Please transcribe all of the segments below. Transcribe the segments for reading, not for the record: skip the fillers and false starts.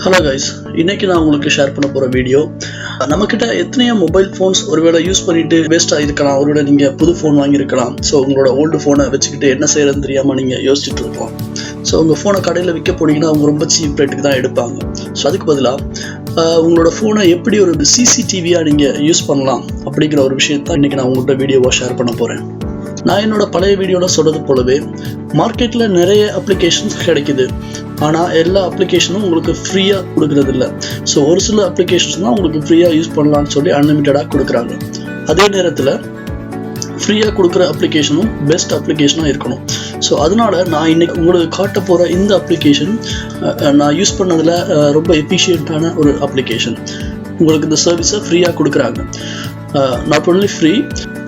Hello guys, இன்னைக்கு நான் உங்களுக்கு ஷேர் பண்ண போகிற வீடியோ, நம்மக்கிட்ட எத்தனையோ மொபைல் ஃபோன்ஸ் ஒருவேளை யூஸ் பண்ணிட்டு வேஸ்ட்டாக இருக்கலாம். ஒருவேளை நீங்கள் புது ஃபோன் வாங்கியிருக்கலாம். ஸோ உங்களோட ஓல்டு ஃபோனை வச்சுக்கிட்டு என்ன செய்யறதுன்னு தெரியாமல் நீங்கள் யோசிச்சுட்டு இருக்கலாம். ஸோ உங்கள் ஃபோனை கடையில் விற்க போனீங்கன்னா அவங்க ரொம்ப சீப் ரேட்டுக்கு தான் எடுப்பாங்க. ஸோ அதுக்கு பதிலாக உங்களோட ஃபோனை எப்படி ஒரு CCTVயாக நீங்கள் யூஸ் பண்ணலாம் அப்படிங்கிற ஒரு விஷயத்தான் இன்றைக்கி நான் உங்கள்கிட்ட வீடியோவாக ஷேர் பண்ண போகிறேன். நான் என்னோட பழைய வீடியோவில் சொல்கிறது போலவே மார்க்கெட்டில் நிறைய அப்ளிகேஷன்ஸ் கிடைக்குது. ஆனால் எல்லா அப்ளிகேஷனும் உங்களுக்கு ஃப்ரீயாக கொடுக்குறது இல்லை. ஸோ ஒரு சில அப்ளிகேஷன்ஸ் தான் உங்களுக்கு ஃப்ரீயாக யூஸ் பண்ணலான்னு சொல்லி அன்லிமிட்டடாக கொடுக்குறாங்க. அதே நேரத்தில் ஃப்ரீயாக கொடுக்குற அப்ளிகேஷனும் பெஸ்ட் அப்ளிகேஷனாக இருக்கணும். ஸோ அதனால நான் இன்னைக்கு உங்களுக்கு காட்ட போகிற இந்த அப்ளிகேஷன் நான் யூஸ் பண்ணதில் ரொம்ப எஃபிஷியண்ட்டான ஒரு அப்ளிகேஷன். உங்களுக்கு இந்த சர்வீஸை ஃப்ரீயாக கொடுக்குறாங்க. நாட் ஒன்லி ஃப்ரீ,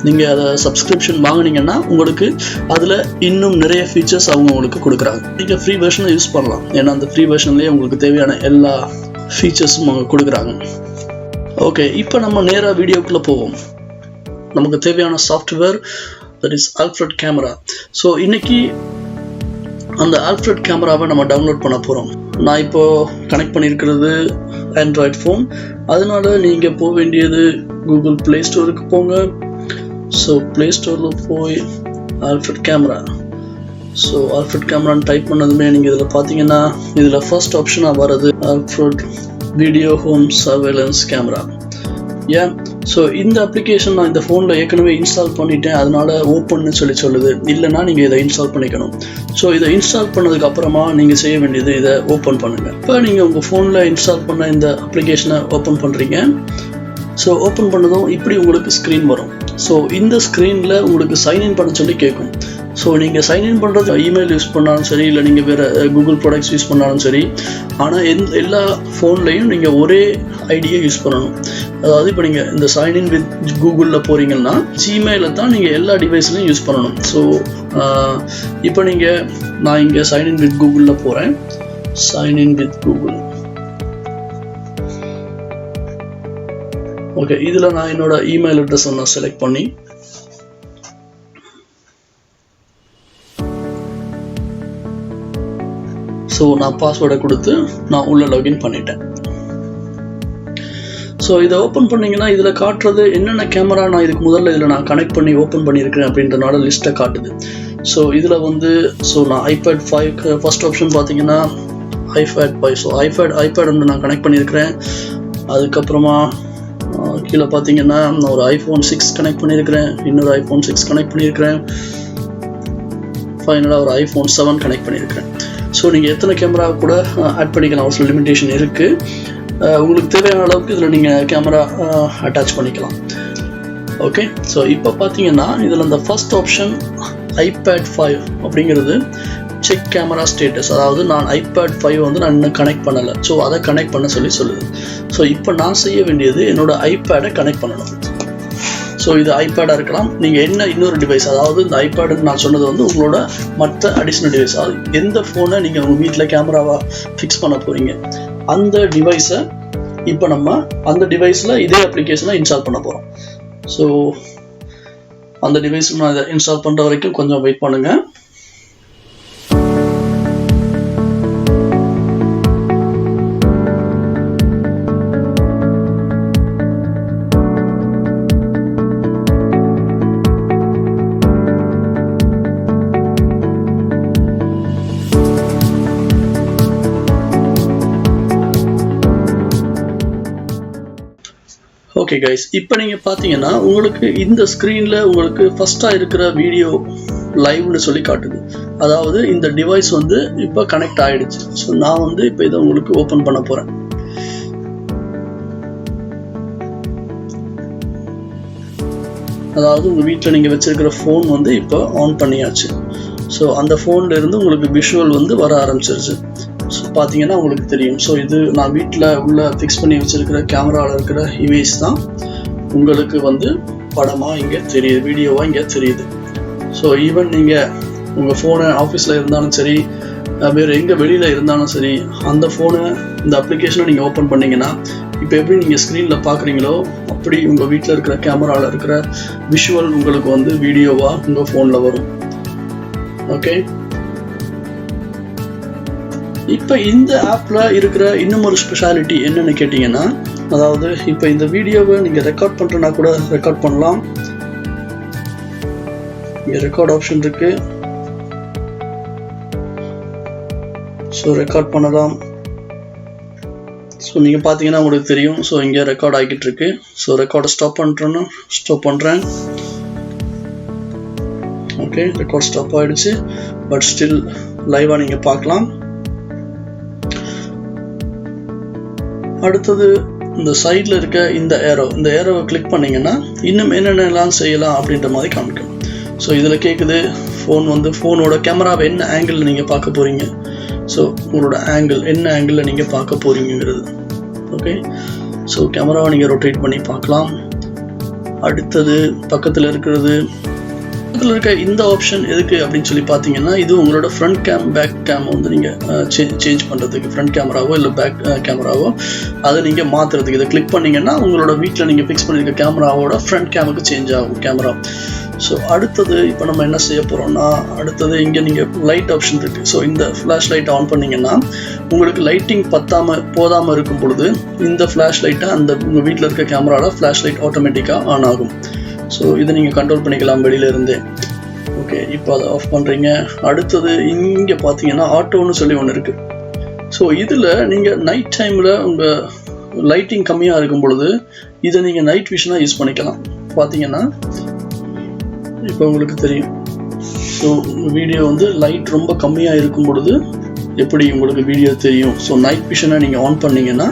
நீங்கள் அதை சப்ஸ்கிரிப்ஷன் வாங்கினீங்கன்னா உங்களுக்கு அதில் இன்னும் நிறைய ஃபீச்சர்ஸ் அவங்க உங்களுக்கு கொடுக்குறாங்க. நீங்கள் ஃப்ரீ வெர்ஷனை யூஸ் பண்ணலாம். ஏன்னா அந்த ஃப்ரீ வெர்ஷன்லேயே உங்களுக்கு தேவையான எல்லா ஃபீச்சர்ஸும் அவங்க கொடுக்குறாங்க. ஓகே, இப்போ நம்ம நேராக வீடியோக்குள்ளே போவோம். நமக்கு தேவையான software that is Alfred camera. So இன்னைக்கு அந்த ஆல்ஃப்ரெட் கேமராவை நம்ம டவுன்லோட் பண்ண போகிறோம். நான் இப்போது கனெக்ட் பண்ணியிருக்கிறது ஆண்ட்ராய்ட் ஃபோன். அதனால நீங்கள் போக வேண்டியது கூகுள் ப்ளே ஸ்டோருக்கு போங்க. ஸோ ப்ளே ஸ்டோரில் போய் ஆல்ஃப்ரெட் கேமரா, ஸோ ஆல்ஃப்ரெட் கேமரான்னு டைப் பண்ணதுமே நீங்கள் இதில் பார்த்தீங்கன்னா இதில் ஃபர்ஸ்ட் ஆப்ஷனாக வர்றது Alfred video home surveillance camera. ஏன் ஸோ இந்த அப்ளிகேஷன் நான் இந்த ஃபோனில் ஏற்கனவே இன்ஸ்டால் பண்ணிட்டேன், அதனால ஓப்பன்னு சொல்லுது. இல்லைனா நீங்கள் இதை இன்ஸ்டால் பண்ணிக்கணும். ஸோ இதை இன்ஸ்டால் பண்ணதுக்கு அப்புறமா நீங்கள் செய்ய வேண்டியது இதை ஓப்பன் பண்ணுங்கள். இப்போ நீங்கள் உங்கள் ஃபோனில் இன்ஸ்டால் பண்ண இந்த அப்ளிகேஷனை ஓப்பன் பண்ணுறீங்க. ஸோ ஓப்பன் பண்ணதும் இப்படி உங்களுக்கு ஸ்க்ரீன் வரும். ஸோ இந்த ஸ்க்ரீனில் உங்களுக்கு சைன்இன் பண்ண சொல்லி கேட்கும். ஸோ நீங்கள் சைன்இன் பண்ணுறது இமெயில் யூஸ் பண்ணாலும் சரி, இல்லை நீங்கள் வேறு கூகுள் ப்ராடக்ட்ஸ் யூஸ் பண்ணாலும் சரி, ஆனால் எல்லா ஃபோன்லேயும் நீங்கள் ஒரே ஐடியை யூஸ் பண்ணணும். அதாவது இப்போ நீங்கள் இந்த சைன்இன் வித் கூகுளில் போகிறீங்கன்னா ஜிமெயிலில் தான் நீங்கள் எல்லா டிவைஸ்லையும் யூஸ் பண்ணணும். ஸோ இப்போ நான் இங்கே சைன்இன் வித் கூகுளில் போகிறேன். Sign in with Google. ஓகே, இதில் நான் என்னோட இமெயில் அட்ரஸை நான் செலக்ட் பண்ணி ஸோ நான் பாஸ்வேர்டை கொடுத்து நான் உள்ள லாகின் பண்ணிட்டேன். ஸோ இதை ஓப்பன் பண்ணிங்கன்னா இதில் காட்டுறது என்னென்ன கேமரா நான் இதுக்கு முதல்ல இதில் நான் கனெக்ட் பண்ணி ஓப்பன் பண்ணியிருக்கிறேன் அப்படின்றனால லிஸ்ட்டை காட்டுது. ஸோ இதில் நான் ஐபேட் 5 ஃபர்ஸ்ட் ஆப்ஷன் பார்த்தீங்கன்னா ஐபேட் 5. ஸோ ஐபேட் நான் கனெக்ட் பண்ணியிருக்கிறேன். அதுக்கப்புறமா கீழே பார்த்தீங்கன்னா நான் ஒரு iPhone 6 கனெக்ட் பண்ணியிருக்கிறேன், இன்னொரு iPhone 6 கனெக்ட் பண்ணியிருக்கிறேன், ஃபைனலாக ஒரு iPhone 7 கனெக்ட் பண்ணியிருக்கிறேன். ஸோ நீங்கள் எத்தனை கேமரா கூட ஆட் பண்ணிக்கலாம், ஒரு சில லிமிட்டேஷன் இருக்குது. உங்களுக்கு தேவையான அளவுக்கு இதில் நீங்கள் கேமரா அட்டாச் பண்ணிக்கலாம். ஓகே, ஸோ இப்போ பார்த்தீங்கன்னா இதில் அந்த ஃபர்ஸ்ட் ஆப்ஷன் ஐபேட் 5 அப்படிங்கிறது செக் கேமரா ஸ்டேட்டஸ். அதாவது நான் ஐபேட் 5 நான் இன்னும் கனெக்ட் பண்ணலை. ஸோ அதை கனெக்ட் பண்ண சொல்லுது. ஸோ இப்போ நான் செய்ய வேண்டியது என்னோட ஐபேடை கனெக்ட் பண்ணணும். ஸோ இது ஐபேடாக இருக்கலாம், நீங்கள் என்ன இன்னொரு டிவைஸ், அதாவது இந்த ஐபேடுன்னு நான் சொன்னது உங்களோட மற்ற அடிஷ்னல் டிவைஸ். அதாவது எந்த ஃபோனை நீங்கள் உங்கள் வீட்டில் கேமராவாக ஃபிக்ஸ் பண்ண போகிறீங்க அந்த டிவைஸை இப்போ நம்ம அந்த டிவைஸில் இதே அப்ளிகேஷனை இன்ஸ்டால் பண்ண போகிறோம். ஸோ அந்த டிவைஸில் நான் இதை இன்ஸ்டால் பண்ணுற வரைக்கும் கொஞ்சம் வெயிட் பண்ணுங்கள். ஓகே கைஸ், இப்போ நீங்கள் பார்த்தீங்கன்னா உங்களுக்கு இந்த ஸ்க்ரீனில் உங்களுக்கு ஃபஸ்ட்டாக இருக்கிற வீடியோ லைவ்னு சொல்லி காட்டுது. அதாவது இந்த டிவைஸ் இப்போ கனெக்ட் ஆகிடுச்சு. ஸோ நான் இப்போ இதை உங்களுக்கு ஓப்பன் பண்ண போகிறேன். அதாவது உங்கள் வீட்டில் நீங்கள் வச்சுருக்கிற ஃபோன் இப்போ ஆன் பண்ணியாச்சு. ஸோ அந்த ஃபோனில் இருந்து உங்களுக்கு விஷுவல் வர ஆரம்பிச்சிருச்சு. ஸோ பார்த்தீங்கன்னா உங்களுக்கு தெரியும். ஸோ இது நான் வீட்டில் உள்ள ஃபிக்ஸ் பண்ணி வச்சுருக்கிற கேமராவில் இருக்கிற இமேஜ் தான் உங்களுக்கு படமாக இங்கே தெரியுது, வீடியோவாக இங்கே தெரியுது. ஸோ ஈவன் நீங்கள் உங்கள் ஃபோனை ஆஃபீஸில் இருந்தாலும் சரி, வேறு எங்கே வெளியில் இருந்தாலும் சரி, அந்த ஃபோனை இந்த அப்ளிகேஷனை நீங்கள் ஓப்பன் பண்ணிங்கன்னா இப்போ எப்படி நீங்கள் ஸ்க்ரீனில் பார்க்குறீங்களோ அப்படி உங்கள் வீட்டில் இருக்கிற கேமராவில் இருக்கிற விஷுவல் உங்களுக்கு வீடியோவாக உங்கள் ஃபோனில் வரும். ஓகே, இப்போ இந்த ஆப்பில் இருக்கிற இன்னும் ஒரு ஸ்பெஷாலிட்டி என்னன்னு கேட்டிங்கன்னா, அதாவது இப்போ இந்த வீடியோவை நீங்கள் ரெக்கார்ட் பண்ணுறனா கூட ரெக்கார்ட் பண்ணலாம். இங்கே ரெக்கார்ட் ஆப்ஷன் இருக்கு. ஸோ ரெக்கார்ட் பண்ணலாம். ஸோ நீங்கள் பார்த்தீங்கன்னா உங்களுக்கு தெரியும். ஸோ இங்கே ரெக்கார்ட் ஆகிட்டு இருக்கு. ஸோ ரெக்கார்டை ஸ்டாப் பண்ணுறேன். ஓகே, ரெக்கார்ட் ஸ்டாப் ஆகிடுச்சு. பட் ஸ்டில் லைவாக நீங்கள் பார்க்கலாம். அடுத்தது இந்த சைடில் இருக்க இந்த ஏரோவை கிளிக் பண்ணிங்கன்னா இன்னும் என்னென்னலாம் செய்யலாம் அப்படின்ற மாதிரி காமிக்கும். ஸோ இதில் கேட்குது ஃபோனோட கேமராவை என்ன ஆங்கிளில் நீங்கள் பார்க்க போகிறீங்க. ஸோ உங்களோட என்ன ஆங்கிளில் நீங்கள் பார்க்க போகிறீங்கிறது. ஓகே, ஸோ கேமராவை நீங்கள் ரொட்டேட் பண்ணி பார்க்கலாம். அடுத்தது பக்கத்தில் இருக்க இந்த ஆப்ஷன் எதுக்கு அப்படின்னு சொல்லி பார்த்தீங்கன்னா, இது உங்களோட ஃப்ரண்ட் கேம் பேக் கேம் நீங்கள் சேஞ்ச் பண்ணுறதுக்கு, ஃப்ரண்ட் கேமராவோ இல்லை பேக் கேமராவோ அதை நீங்கள் மாற்றுறதுக்கு இதை கிளிக் பண்ணிங்கன்னா உங்களோட வீட்டில் நீங்கள் ஃபிக்ஸ் பண்ணியிருக்க கேமராவோட ஃப்ரண்ட் கேமுக்கு சேஞ்ச் ஆகும் கேமரா. ஸோ அடுத்தது இப்போ நம்ம என்ன செய்ய போகிறோம்னா, அடுத்தது இங்கே நீங்கள் லைட் ஆப்ஷன் இருக்குது. ஸோ இந்த ஃப்ளாஷ் லைட்டை ஆன் பண்ணிங்கன்னா உங்களுக்கு லைட்டிங் போதாமல் இருக்கும் பொழுது இந்த ஃப்ளாஷ் லைட்டை உங்கள் வீட்டில் இருக்க கேமராவில் ஃப்ளாஷ் லைட் ஆட்டோமேட்டிக்காக ஆன் ஆகும். ஸோ இதை நீங்கள் கண்ட்ரோல் பண்ணிக்கலாம் வெளியிலேருந்தே. ஓகே, இப்போ அதை ஆஃப் பண்ணுறீங்க. அடுத்தது இங்கே பார்த்தீங்கன்னா ஆட்டோன்னு சொல்லி ஒன்று இருக்குது. ஸோ இதில் நீங்கள் நைட் டைமில் உங்கள் லைட்டிங் கம்மியாக இருக்கும் பொழுது இதை நீங்கள் நைட் விஷனாக யூஸ் பண்ணிக்கலாம். பார்த்தீங்கன்னா இப்போ உங்களுக்கு தெரியும். ஸோ வீடியோ லைட் ரொம்ப கம்மியாக இருக்கும் பொழுது எப்படி உங்களுக்கு வீடியோ தெரியும். ஸோ நைட் விஷனை நீங்கள் ஆன் பண்ணிங்கன்னா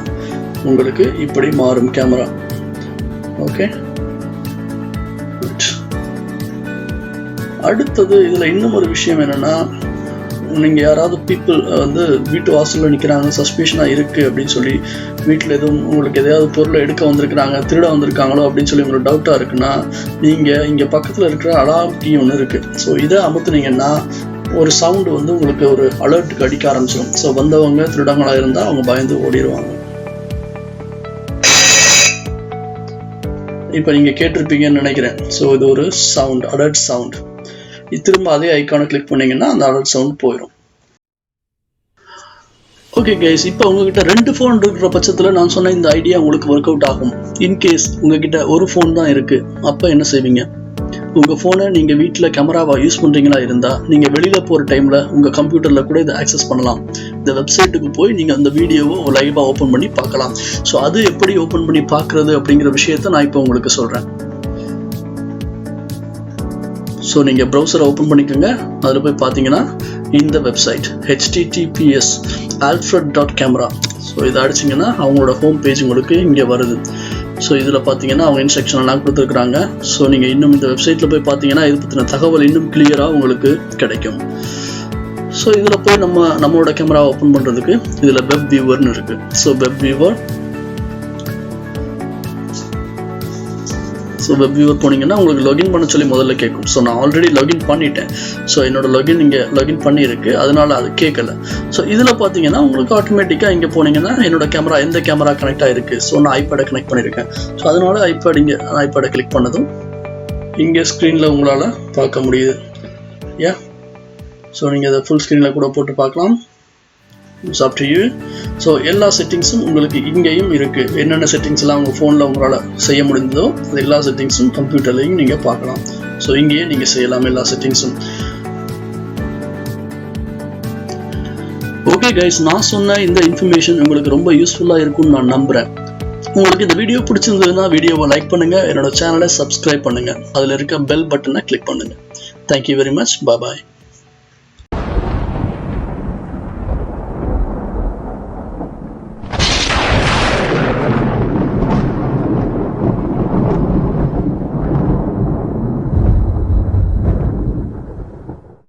உங்களுக்கு இப்படி மாறும் கேமரா. ஓகே, அடுத்தது இதில் இன்னும் ஒரு விஷயம் என்னென்னா, நீங்கள் யாராவது பீப்புள் வீட்டு வாசலில் நிற்கிறாங்க, சஸ்பிஷனாக இருக்குது அப்படின்னு சொல்லி வீட்டில் உங்களுக்கு எதையாவது பொருளை எடுக்க வந்திருக்கிறாங்க, திருட வந்திருக்காங்களோ அப்படின்னு சொல்லி உங்களுக்கு டவுட்டாக இருக்குன்னா நீங்கள் இங்கே பக்கத்தில் இருக்கிற அலார்ம் கீ ஒன்று இருக்குது. ஸோ இதை அமுத்துனீங்கன்னா ஒரு சவுண்டு உங்களுக்கு ஒரு அலர்ட்டுக்கு அடிக்க ஆரம்பிச்சிடும். ஸோ வந்தவங்க திருடங்களாக இருந்தால் அவங்க பயந்து ஓடிடுவாங்க. இப்போ நீங்கள் கேட்டிருப்பீங்கன்னு நினைக்கிறேன். ஸோ இது ஒரு சவுண்ட், அலர்ட் சவுண்ட். திரும்ப அதே ஐக்கானை கிளிக் பண்ணீங்கன்னா அந்த அலர்ட் சவுண்ட் போயிடும். ஓகே கைஸ், இப்போ உங்ககிட்ட 2 ஃபோன் இருக்கிற பட்சத்தில் நான் சொன்ன இந்த ஐடியா உங்களுக்கு ஒர்க் அவுட் ஆகும். இன்கேஸ் உங்ககிட்ட ஒரு ஃபோன் தான் இருக்குது, அப்போ என்ன செய்வீங்க? உங்கள் ஃபோனை நீங்கள் வீட்டில் கேமராவை யூஸ் பண்ணுறீங்களா இருந்தால் நீங்கள் வெளியில் போகிற டைமில் உங்கள் கம்ப்யூட்டரில் கூட இதை ஆக்சஸ் பண்ணலாம். இந்த வெப்சைட்டுக்கு போய் நீங்கள் அந்த வீடியோவை லைவாக ஓப்பன் பண்ணி பார்க்கலாம். ஸோ அது எப்படி ஓப்பன் பண்ணி பார்க்குறது அப்படிங்கிற விஷயத்த நான் இப்போ உங்களுக்கு சொல்கிறேன். ஸோ நீங்கள் ப்ரௌசரை ஓப்பன் பண்ணிக்கோங்க. அதில் போய் பார்த்தீங்கன்னா இந்த வெப்சைட் https://alfred.camera. ஸோ இதை அடிச்சிங்கன்னா அவங்களோட ஹோம் பேஜ் உங்களுக்கு இங்கே வருது. ஸோ இதில் பார்த்தீங்கன்னா அவங்க இன்ஸ்ட்ரக்ஷன்லாம் கொடுத்துருக்குறாங்க. ஸோ நீங்கள் இன்னும் இந்த வெப்சைட்டில் போய் பார்த்தீங்கன்னா இது பற்றின தகவல் இன்னும் கிளியராக உங்களுக்கு கிடைக்கும். ஸோ இதில் போய் நம்மளோட கேமரா ஓப்பன் பண்ணுறதுக்கு இதில் வெப் வியூவர்னு இருக்குது. ஸோ வெப் வியூவர் போனீங்கன்னா உங்களுக்கு லாகின் பண்ண சொல்லி முதல்ல கேட்கும். ஸோ நான் ஆல்ரெடி லாகின் பண்ணிட்டேன். ஸோ என்னோட லாகின் இங்கே லாகின் பண்ணியிருக்கு, அதனால அது கேட்கல. ஸோ இதில் பார்த்தீங்கன்னா உங்களுக்கு ஆட்டோமேட்டிக்காக இங்கே போனீங்கன்னா என்னோட கேமரா எந்த கேமரா கனெக்ட் ஆகிருக்கு. ஸோ நான் ஐபேடை கனெக்ட் பண்ணியிருக்கேன். ஸோ அதனால ஐபேடை கிளிக் பண்ணதும் இங்கே ஸ்க்ரீனில் உங்களால் பார்க்க முடியுது. ஸோ நீங்கள் அதை ஃபுல் ஸ்க்ரீனில் கூட போட்டு பார்க்கலாம். It's up to you. So எல்லா செட்டிங்ஸும் உங்களுக்கு இங்கேயும் இருக்குது. என்னென்ன செட்டிங்ஸ்லாம் உங்கள் ஃபோனில் உங்களால் செய்ய முடிந்ததோ அது எல்லா செட்டிங்ஸும் கம்ப்யூட்டர்லையும் நீங்கள் பார்க்கலாம். ஸோ இங்கேயே நீங்கள் செய்யலாம் எல்லா செட்டிங்ஸும். ஓகே கைஸ், நான் சொன்ன இந்த இன்ஃபர்மேஷன் உங்களுக்கு ரொம்ப யூஸ்ஃபுல்லாக இருக்கும்னு நான் நம்புகிறேன். உங்களுக்கு இந்த வீடியோ பிடிச்சிருந்ததுன்னா வீடியோவை லைக் பண்ணுங்கள், என்னோட சேனலை சப்ஸ்கிரைப் பண்ணுங்கள், அதில் இருக்க பெல் பட்டனை கிளிக் பண்ணுங்கள். Thank you very much. பாய்.